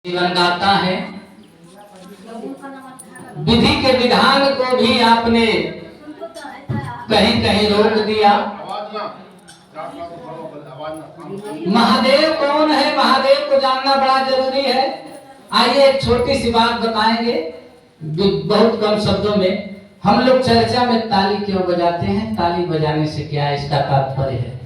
जीवन गाता है। विधि के विधान को भी आपने कहीं कहीं रोक दिया। महादेव कौन है, महादेव को जानना बड़ा जरूरी है। आइए एक छोटी सी बात बताएंगे बहुत कम शब्दों में। हम लोग चर्चा में ताली क्यों बजाते हैं, ताली बजाने से क्या इसका तात्पर्य है?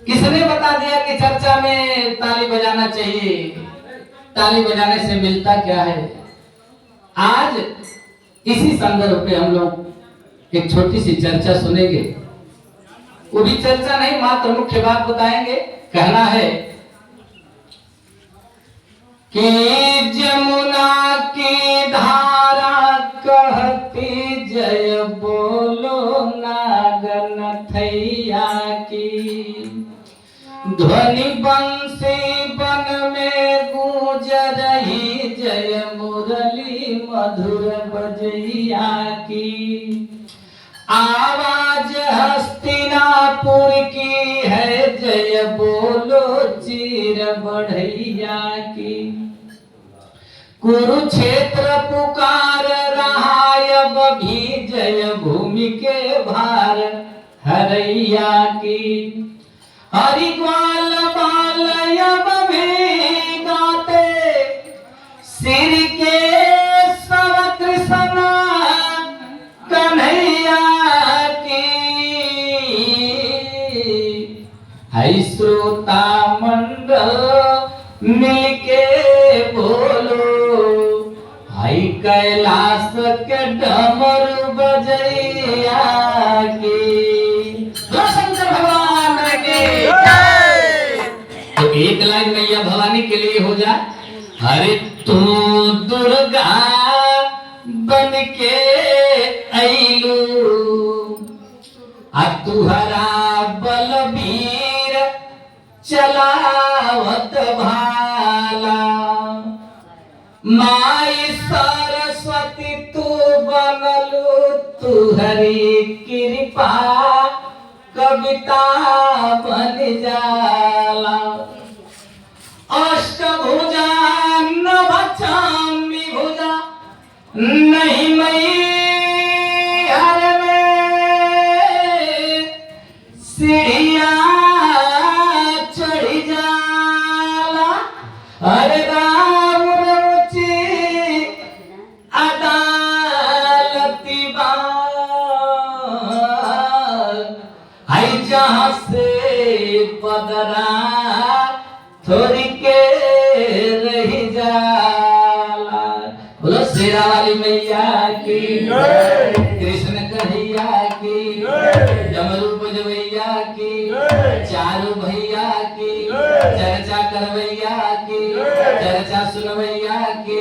किसने बता दिया कि चर्चा में ताली बजाना चाहिए? ताली बजाने से मिलता क्या है? आज इसी संदर्भ पे हम लोग एक छोटी सी चर्चा सुनेंगे। वो भी चर्चा नहीं, मात्र मुख्य बात बताएंगे। कहना है कि जमुना की धारा कहती जय बोलो नागन थैया की, ध्वनि बंसी बन में गूंज रही जय मुरली मधुर बजैया की, आवाज हस्तिनापुर की है जय बोलो चीर बढ़ैया की, कुरुक्षेत्र पुकार रहा अब भी जय भूमि के भार हरैया की, हरिग्वाल बालयब भी गाते सिर के सब कृष्ण कन्हैया की, है श्रोता मंडल मिलके बोलो, है कैलाश के डमरू बजैया की। शंकर भगवान की तो एक लाइन मैया भवानी के लिए हो जाए। अरे तू दुर्गा बन के अइलू, आ तुहरा बलबीर चलावत भाला, माई सरस्वती तू बनलू, तुहरी कृपा कविता बन जाला, अष्टभुजा नभचामी भुजा नहीं मई हर में सीढ़िया चढ़ी जाला, अरे राम रुचि अदालती आई जहाँ से पदरा थोड़ी के रही जाला। बोलो शेरा वाली मैया की, कृष्ण कन्हैया की, डमरू बजवैया की, चारू भैया की, चर्चा करवैया की, चर्चा सुनवैया की,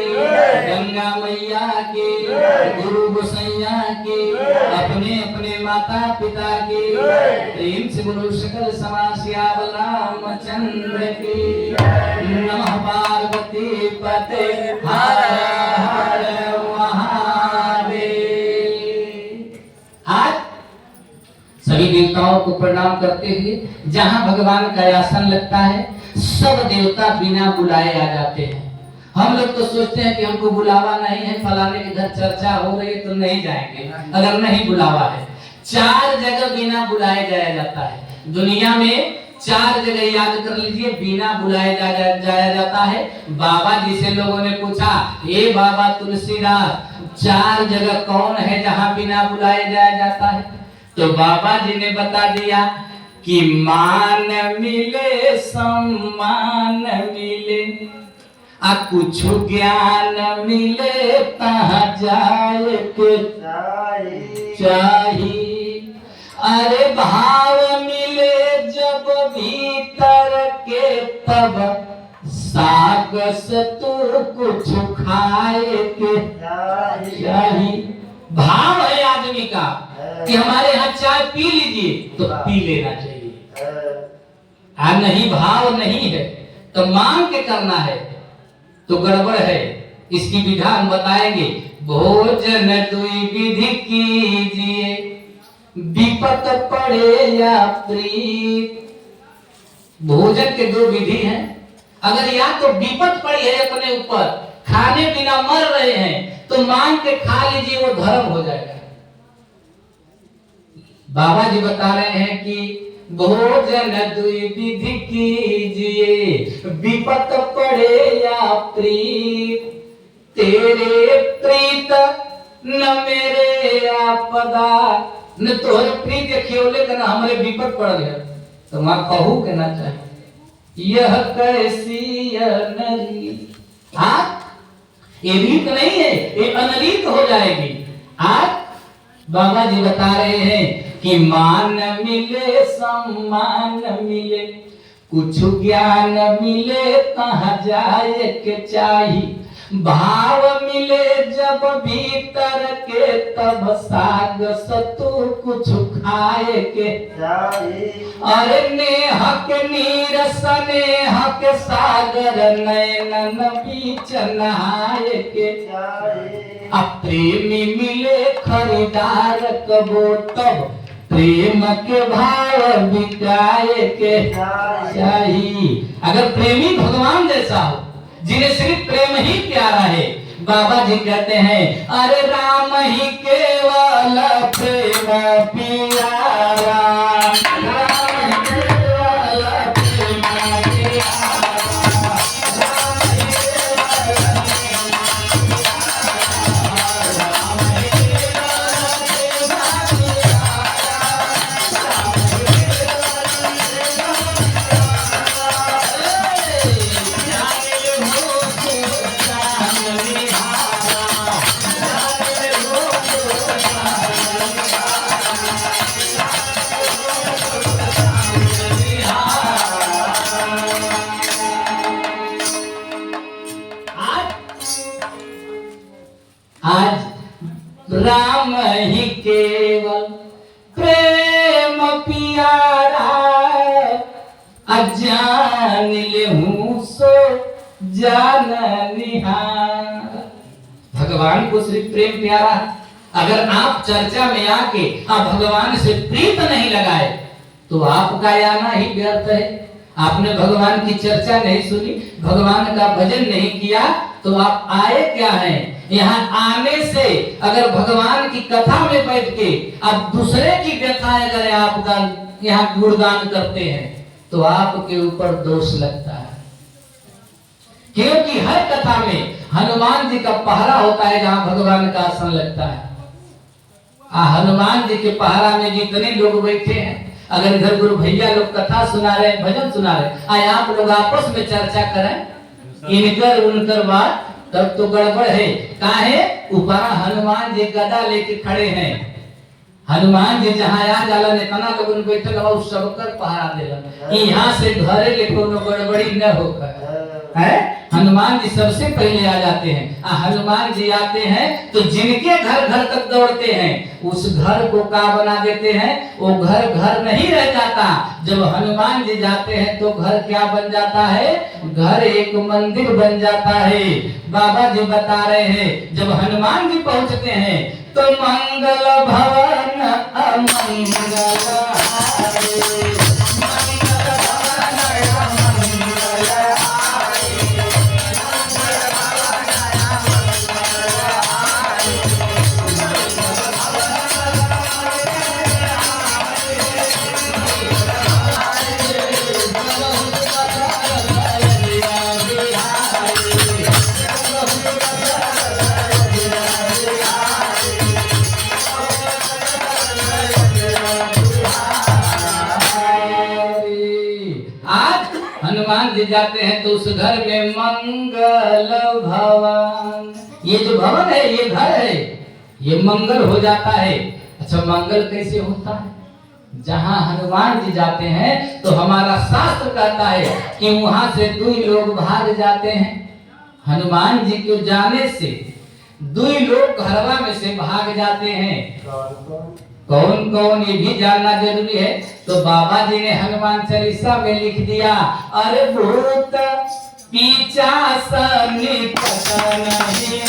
गंगा मैया की, गुरु गोसैया की, अपने अपने माता पिता की, प्रेम से गुरु सकल समासियावल रामचंद्र की। नमः पार्वती पते हर हर महादेव। आज सभी देवताओं को प्रणाम करते हुए जहाँ भगवान का आसन लगता है सब देवता बिना बुलाए आ जाते हैं। हम लोग तो सोचते हैं कि हमको बुलावा नहीं है, फलाने के घर चर्चा हो रही है तो नहीं जाएंगे। अगर नहीं बुलावा है, 4 जगह बिना बुलाए जाया जाता है। दुनिया में 4 जगह याद कर लीजिए बिना बुलाए जाया जाता है। बाबा जी से लोगों ने पूछा, ये बाबा तुलसीदास 4 जगह कौन है जहाँ बिना बुलाए जाया जाता है? तो बाबा जी ने बता दिया कि मान मिले सम्मान मिले, आ कुछ ज्ञान मिले तहाँ जाए के चाहिए, अरे भाव मिले जब भीतर के तब साग से तू कुछ खाए के चाहिए। भाव है आदमी का कि हमारे यहाँ चाय पी लीजिए तो पी लेना चाहिए, आ नहीं भाव नहीं है तो मांग के करना है तो गड़बड़ है। इसकी विधा हम बताएंगे। भोजन दुई विधि कीजिए, विपत पड़े या प्रीत। भोजन के 2 विधि हैं। अगर या तो विपत पड़ी है अपने ऊपर, खाने बिना मर रहे हैं, तो मांग के खा लीजिए, वो धर्म हो जाएगा। बाबा जी बता रहे हैं कि भोजन दुई विधि कीजिए, विपत पड़े या प्रीत, तेरे प्रीत न मेरे आपदा, न तोहरे प्रीत खियोले का, न हमारे विपत पड़ गया, तो मां कहू के ना चाहिए यह कैसी अनरीत। ये रीत नहीं है, ये अनरीत हो जाएगी। आज बाबा जी बता रहे हैं कि मान मिले सम्मान मिले, कुछ ज्ञान मिले कहाँ जाए के चाहिए, भाव मिले जब भीतर के तब साग सतु कुछ खाए के चाहिए। अरे नेह के नीर स्नेह के सागर नैनन बीच नहाए के चाहिए। अब प्रेमी मिले खरीदार कबो तब प्रेम के भाव बिकाए के चाहिए। अगर प्रेमी भगवान जैसा हो, जिन्हें सिर्फ प्रेम ही प्यारा है, बाबा जी कहते हैं अरे राम ही केवल प्रेम प्यारा, राम केवल प्रेम प्यारा, आज राम ही केवल प्रेम प्यारा, अजान ले हूँ सो जान निहार। भगवान को सिर्फ प्रेम प्यारा। अगर आप चर्चा में आके आप भगवान से प्रीत नहीं लगाए तो आपका आना ही व्यर्थ है। आपने भगवान की चर्चा नहीं सुनी, भगवान का भजन नहीं किया, तो आप आए क्या हैं? यहाँ आने से अगर भगवान की कथा में बैठ के आप दूसरे की व्यथा अगर आपका यहाँ गुणगान करते हैं तो आपके ऊपर दोष लगता है। क्योंकि हर कथा में हनुमान जी का पहरा होता है जहाँ भगवान का आसन लगता है। हनुमान जी के पहरा में जितने लोग बैठे हैं, अगर इधर गुरु भैया लोग कथा सुना रहे, भजन सुना रहे, आप लोग आपस में चर्चा करें इनकर उनकर बात, तब तो गड़बड़ है। काहे? ऊपर हनुमान जी गदा लेके खड़े हैं। हनुमान जी जहाँ आ जाला ने तना लोगन बैठल हो सबकर पहरा देला, यहाँ से घरे के कोनो गड़बड़ी न होकर है। हनुमान जी सबसे पहले आ जाते हैं। हनुमान जी आते हैं तो जिनके घर घर तक दौड़ते हैं उस घर को का बना देते हैं, वो घर घर नहीं रह जाता। जब हनुमान जी जाते हैं तो घर क्या बन जाता है? घर एक मंदिर बन जाता है। बाबा जी बता रहे हैं जब हनुमान जी पहुंचते हैं तो मंगल भवन अमंगल हनुमान जी जाते हैं तो उस घर में मंगल भवन, ये जो भवन है ये घर है, ये मंगल हो जाता है। अच्छा मंगल कैसे होता है? जहाँ हनुमान जी जाते हैं तो हमारा शास्त्र कहता है कि वहां से दो लोग भाग जाते हैं। हनुमान जी के जाने से दो लोग घरवा में से भाग जाते हैं। कौन कौन ये भी जानना जरूरी है। तो बाबा जी ने हनुमान चालीसा में लिख दिया, अरे भूत पीछा सनित नहीं